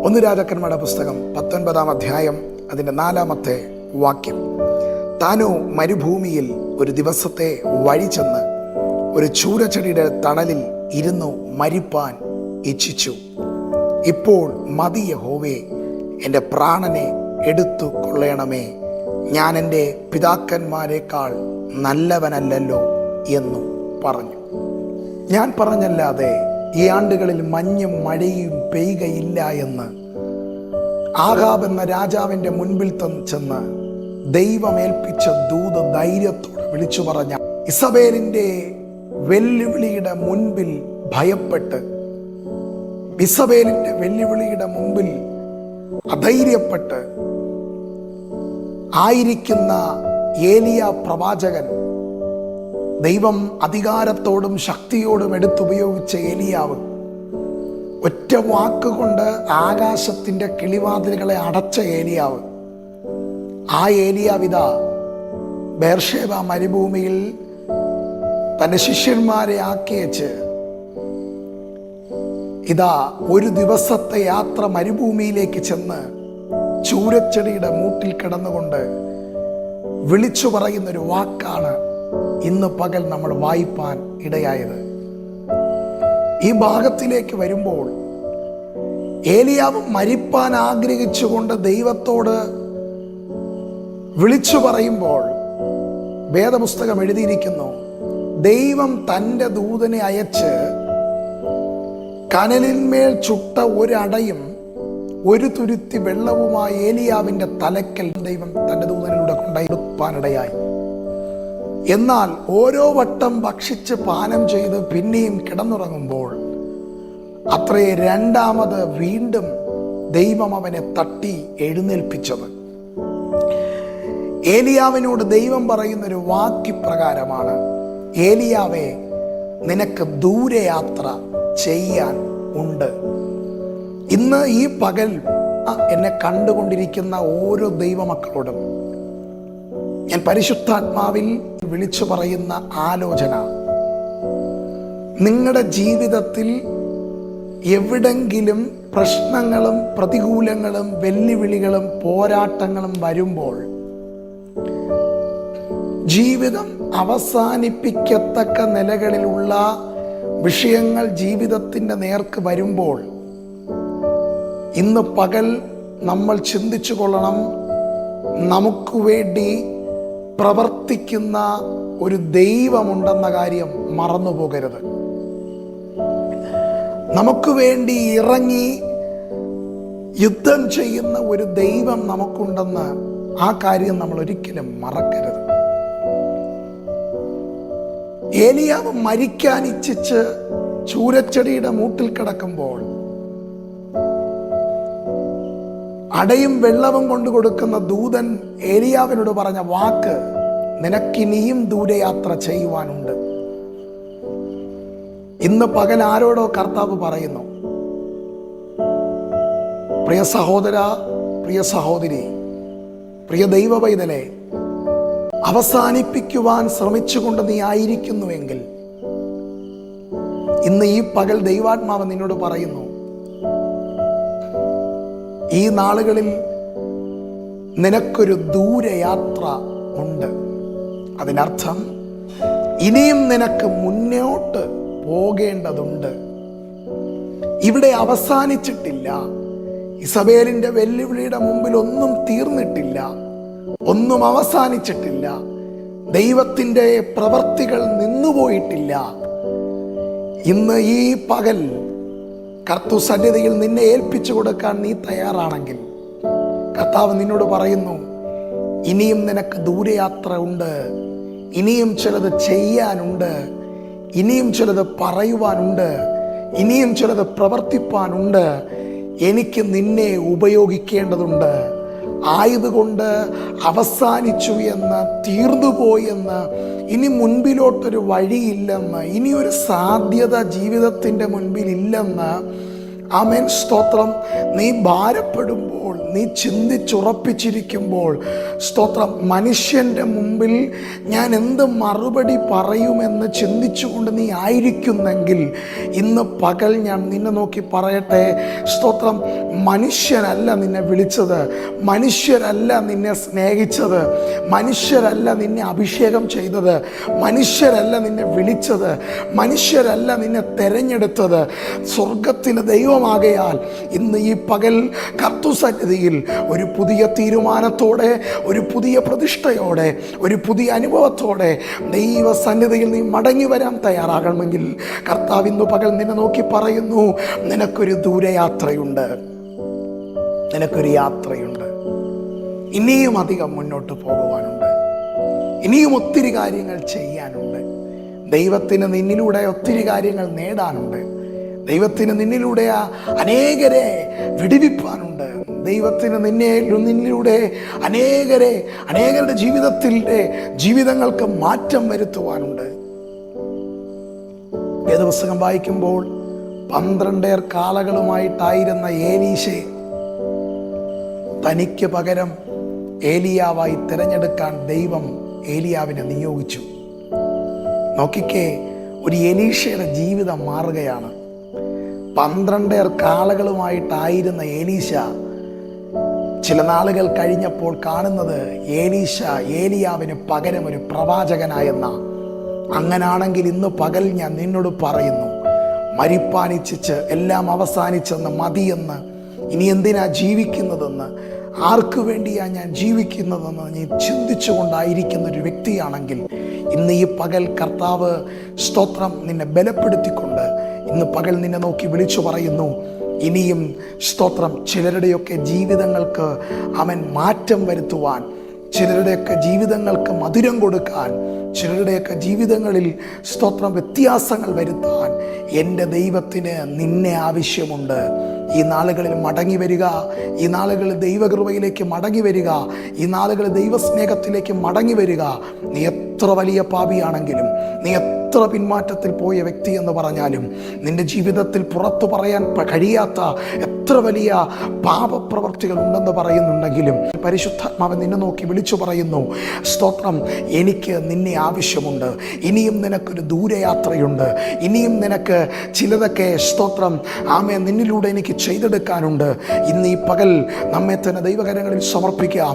ഒന്ന് രാജാക്കന്മാരുടെ പുസ്തകം 19-ാം അധ്യായം അതിൻ്റെ 4-ാമത്തെ വാക്യം. താനോ മരുഭൂമിയിൽ ഒരു ദിവസത്തെ വഴി ചെന്ന് ഒരു ചൂരച്ചെടിയുടെ തണലിൽ ഇരുന്നു മരിപ്പാൻ ഇച്ഛിച്ചു. ഇപ്പോൾ മതി യഹോവേ, എൻ്റെ പ്രാണനെ എടുത്തു കൊള്ളണമേ, ഞാൻ എൻ്റെ പിതാക്കന്മാരെക്കാൾ നല്ലവനല്ലല്ലോ എന്നു പറഞ്ഞു. ഞാൻ പറഞ്ഞല്ലാതെ ഈ ആണ്ടുകളിൽ മഞ്ഞും മഴയും പെയ്യുകയില്ല എന്ന് ആഹാബ് എന്ന രാജാവിൻ്റെ മുൻപിൽ ചെന്ന് ദൈവമേൽപ്പിച്ച ദൂത് ധൈര്യത്തോടെ വിളിച്ചു പറഞ്ഞ ഇസബേലിൻ്റെ വെല്ലുവിളിയുടെ മുൻപിൽ ഭയപ്പെട്ട്, ഇസബേലിൻ്റെ വെല്ലുവിളിയുടെ മുമ്പിൽ അധൈര്യപ്പെട്ട് ആയിരിക്കുന്ന ഏലിയ പ്രവാചകൻ, ദൈവം അധികാരത്തോടും ശക്തിയോടും എടുത്തുപയോഗിച്ച ഏലിയാവ് ഒറ്റ വാക്കുകൊണ്ട് ആകാശത്തിൻ്റെ കിളിവാതിലുകളെ അടച്ച ഏലിയാവ്, ആ ഏലിയാവിത ബേർഷേബ മരുഭൂമിയിൽ തൻ്റെ ശിഷ്യന്മാരെ ആക്കിയച്ച് ഇതാ ഒരു ദിവസത്തെ യാത്ര മരുഭൂമിയിലേക്ക് ചെന്ന് ചൂരച്ചെടിയുടെ മൂട്ടിൽ കിടന്നുകൊണ്ട് വിളിച്ചു പറയുന്നൊരു വാക്കാണ് ഇന്ന് പകൽ നമ്മൾ വായിപ്പാൻ ഇടയായത്. ഈ ഭാഗത്തിലേക്ക് വരുമ്പോൾ ഏലിയാവ് മരിപ്പാൻ ആഗ്രഹിച്ചുകൊണ്ട് ദൈവത്തോട് വിളിച്ചു പറയുമ്പോൾ വേദപുസ്തകം എഴുതിയിരിക്കുന്നു, ദൈവം തൻ്റെ ദൂതനെ അയച്ച് കനലിന്മേൽ ചുട്ട ഒരടയും ഒരു തുരുത്തി വെള്ളവുമായി ഏലിയാവിൻ്റെ തലക്കൽ ദൈവം തൻ്റെ ദൂതനിലൂടെ കൊണ്ടുപോകാനിടയായി. എന്നാൽ ഓരോ വട്ടം ഭക്ഷിച്ച് പാനം ചെയ്ത് പിന്നെയും കിടന്നുറങ്ങുമ്പോൾ അത്രേ രണ്ടാമത് വീണ്ടും ദൈവം അവനെ തട്ടി എഴുന്നേൽപ്പിച്ചത്. ഏലിയാവിനോട് ദൈവം പറയുന്നൊരു വാക്യപ്രകാരമാണ്, ഏലിയാവേ, നിനക്ക് ദൂരയാത്ര ചെയ്യാൻ ഉണ്ട്. ഇന്ന് ഈ പകൽ എന്നെ കണ്ടുകൊണ്ടിരിക്കുന്ന ഓരോ ദൈവമക്കളോടും ഞാൻ പരിശുദ്ധാത്മാവിൽ വിളിച്ചു പറയുന്ന ആലോചന, നിങ്ങളുടെ ജീവിതത്തിൽ എവിടെങ്കിലും പ്രശ്നങ്ങളും പ്രതികൂലങ്ങളും വെല്ലുവിളികളും പോരാട്ടങ്ങളും വരുമ്പോൾ, ജീവിതം അവസാനിപ്പിക്കത്തക്ക നിലകളിലുള്ള വിഷയങ്ങൾ ജീവിതത്തിൻ്റെ നേർക്ക് വരുമ്പോൾ, ഇന്ന് പകൽ നമ്മൾ ചിന്തിച്ചു കൊള്ളണം, നമുക്ക് വേണ്ടി പ്രവർത്തിക്കുന്ന ഒരു ദൈവമുണ്ടെന്ന കാര്യം മറന്നു പോകരുത്. നമുക്ക് വേണ്ടി ഇറങ്ങി യുദ്ധം ചെയ്യുന്ന ഒരു ദൈവം നമുക്കുണ്ടെന്ന് ആ കാര്യം നമ്മൾ ഒരിക്കലും മറക്കരുത്. ഏലിയാവ് മരിക്കാൻ ഇച്ഛിച്ച് ചൂരച്ചെടിയുടെ മൂട്ടിൽ കിടക്കുമ്പോൾ അടയും വെള്ളവും കൊണ്ടു കൊടുക്കുന്ന ദൂതൻ ഏലിയാവിനോട് പറഞ്ഞ വാക്ക്, നിനക്കിനിയും ദൂരയാത്ര ചെയ്യുവാനുണ്ട്. ഇന്ന് പകൽ ആരോടോ കർത്താവ് പറയുന്നു, പ്രിയ സഹോദര, പ്രിയ സഹോദരി, പ്രിയ ദൈവ പൈതലേ, അവസാനിപ്പിക്കുവാൻ ശ്രമിച്ചുകൊണ്ട് നീ ആയിരിക്കുന്നുവെങ്കിൽ ഇന്ന് ഈ പകൽ ദൈവാത്മാവ് നിന്നോട് പറയുന്നു, ഈ നാളുകളിൽ നിനക്കൊരു ദൂരയാത്ര ഉണ്ട്. അതിനർത്ഥം ഇനിയും നിനക്ക് മുന്നോട്ട് പോകേണ്ടതുണ്ട്. ഇവിടെ അവസാനിച്ചിട്ടില്ല. ഇസബേലിൻ്റെ വെല്ലുവിളിയുടെ മുമ്പിൽ ഒന്നും തീർന്നിട്ടില്ല, ഒന്നും അവസാനിച്ചിട്ടില്ല. ദൈവത്തിൻ്റെ പ്രവർത്തികൾ നിന്നുപോയിട്ടില്ല. ഇന്ന് ഈ പകൽ കർത്തൃസന്നിധിയിൽ നിന്നെ ഏൽപ്പിച്ചു കൊടുക്കാൻ നീ തയ്യാറാണെങ്കിൽ കർത്താവ് നിന്നോട് പറയുന്നു, ഇനിയും നിനക്ക് ദൂരയാത്ര ഉണ്ട്, ഇനിയും ചിലത് ചെയ്യാനുണ്ട്, ഇനിയും ചിലത് പറയുവാനുണ്ട്, ഇനിയും ചിലത് പ്രവർത്തിപ്പാനുണ്ട്. എനിക്ക് നിന്നെ ഉപയോഗിക്കേണ്ടതുണ്ട്. ആയതുകൊണ്ട് അവസാനിച്ചു എന്ന്, തീർന്നുപോയെന്ന്, ഇനി മുൻപിലോട്ടൊരു വഴിയില്ലെന്ന്, ഇനിയൊരു സാധ്യത ജീവിതത്തിൻ്റെ മുൻപിൽ ഇല്ലെന്ന് ആമേൻ, സ്തോത്രം. നീ ഭാരപ്പെടുമ്പോൾ, നീ ചിന്തിച്ചുറപ്പിച്ചിരിക്കുമ്പോൾ, സ്തോത്രം, മനുഷ്യൻ്റെ മുമ്പിൽ ഞാൻ എന്ത് മറുപടി പറയുമെന്ന് ചിന്തിച്ചുകൊണ്ട് നീ ആയിരിക്കുന്നെങ്കിൽ ഇന്ന് പകൽ ഞാൻ നിന്നെ നോക്കി പറയട്ടെ, സ്തോത്രം, മനുഷ്യരല്ല നിന്നെ വിളിച്ചത്, മനുഷ്യരല്ല നിന്നെ സ്നേഹിച്ചത്, മനുഷ്യരല്ല നിന്നെ അഭിഷേകം ചെയ്തത്, മനുഷ്യരല്ല നിന്നെ വിളിച്ചത്, മനുഷ്യരല്ല നിന്നെ തെരഞ്ഞെടുത്തത്, സ്വർഗത്തിലെ ദൈവമാകയാൽ ഇന്ന് ഈ പകൽ കർത്തൃസന്നിധിയിൽ ഒരു പുതിയ തീരുമാനത്തോടെ, ഒരു പുതിയ പ്രതിഷ്ഠയോടെ, ഒരു പുതിയ അനുഭവത്തോടെ ദൈവസന്നിധിയിൽ നീ മടങ്ങി വരാൻ തയ്യാറാകണമെങ്കിൽ കർത്താവ് ഇന്ന് പകൽ നിന്നെ നോക്കി പറയുന്നു, നിനക്കൊരു ദൂരയാത്രയുണ്ട്, നിനക്കൊരു യാത്രയുണ്ട്. ഇനിയും അധികം മുന്നോട്ട് പോകുവാനുണ്ട്, ഇനിയും ഒത്തിരി കാര്യങ്ങൾ ചെയ്യാനുണ്ട്. ദൈവത്തിന് നിന്നിലൂടെ ഒത്തിരി കാര്യങ്ങൾ നേടാനുണ്ട്. ദൈവത്തിന് നിന്നിലൂടെ അനേകരെ വിടുവിപ്പാനുണ്ട്. ദൈവത്തിന് നിന്നിലൂടെ അനേകരുടെ ജീവിതങ്ങൾക്ക് മാറ്റം വരുത്തുവാനുണ്ട്. വേദപുസ്തകം വായിക്കുമ്പോൾ 12 കാളകളുമായിട്ടായിരുന്ന ഏലീശയെ തനിക്ക് പകരം ഏലിയാവായി തിരഞ്ഞെടുക്കാൻ ദൈവം ഏലിയാവിനെ നിയോഗിച്ചു. നോക്കിക്കേ, ഒരു എലീശയുടെ ജീവിതം മാറുകയാണ്. 12 കാളകളുമായിട്ടായിരുന്ന ഏലീശ ചില നാളുകൾ കഴിഞ്ഞപ്പോൾ കാണുന്നത് ഏലീശ ഏലിയാവിന് പകരം ഒരു പ്രവാചകനായെന്ന. അങ്ങനാണെങ്കിൽ ഇന്ന് പകൽ ഞാൻ നിന്നോട് പറയുന്നു, മരിപ്പാനിച്ഛിച്ച് എല്ലാം അവസാനിച്ചെന്ന്, മതിയെന്ന്, ഇനി എന്തിനാ ജീവിക്കുന്നതെന്ന്, ആർക്കു വേണ്ടിയാ ഞാൻ ജീവിക്കുന്നതെന്ന് നീ ചിന്തിച്ചു കൊണ്ടായിരിക്കുന്ന ഒരു വ്യക്തിയാണെങ്കിൽ ഇന്ന് ഈ പകൽ കർത്താവ്, സ്തോത്രം, നിന്നെ ബലപ്പെടുത്തിക്കൊണ്ട് ഇന്ന് പകൽ നിന്നെ നോക്കി വിളിച്ചു പറയുന്നു, ഇനിയും, സ്തോത്രം, ചിലരുടെയൊക്കെ ജീവിതങ്ങൾക്ക് അവൻ മാറ്റം വരുത്തുവാൻ, ചിലരുടെയൊക്കെ ജീവിതങ്ങൾക്ക് മധുരം കൊടുക്കാൻ, ചിലരുടെയൊക്കെ ജീവിതങ്ങളിൽ, സ്തോത്രം, വ്യത്യാസങ്ങൾ വരുത്താൻ എൻ്റെ ദൈവത്തിന് നിന്നെ ആവശ്യമുണ്ട്. ഈ നാളുകളിൽ മടങ്ങി വരിക, ഈ നാളുകളിൽ ദൈവകൃപയിലേക്ക് മടങ്ങി വരിക, ഈ നാളുകളിൽ ദൈവസ്നേഹത്തിലേക്ക് മടങ്ങി വരിക. നീ എത്ര വലിയ പാപിയാണെങ്കിലും, നീ എത്ര പിന്മാറ്റത്തിൽ പോയ വ്യക്തി എന്ന് പറഞ്ഞാലും, നിന്റെ ജീവിതത്തിൽ പുറത്തു പറയാൻ കഴിയാത്ത എത്ര വലിയ പാപപ്രവർത്തികൾ ഉണ്ടെന്ന് പറയുന്നുണ്ടെങ്കിലും പരിശുദ്ധാത്മാവ് നിന്നെ നോക്കി വിളിച്ചു പറയുന്നു, സ്തോത്രം, എനിക്ക് നിന്നെ ആവശ്യമുണ്ട്. ഇനിയും നിനക്കൊരു ദൂരയാത്രയുണ്ട്. ഇനിയും നിനക്ക് ചിലതൊക്കെ, സ്തോത്രം, ആമേൻ, നിന്നിലൂടെ എനിക്ക് ചെയ്തെടുക്കാനുണ്ട്. ഇന്ന് ഈ പകൽ നമ്മെ തന്നെ ദൈവകരങ്ങളിൽ സമർപ്പിക്കാം.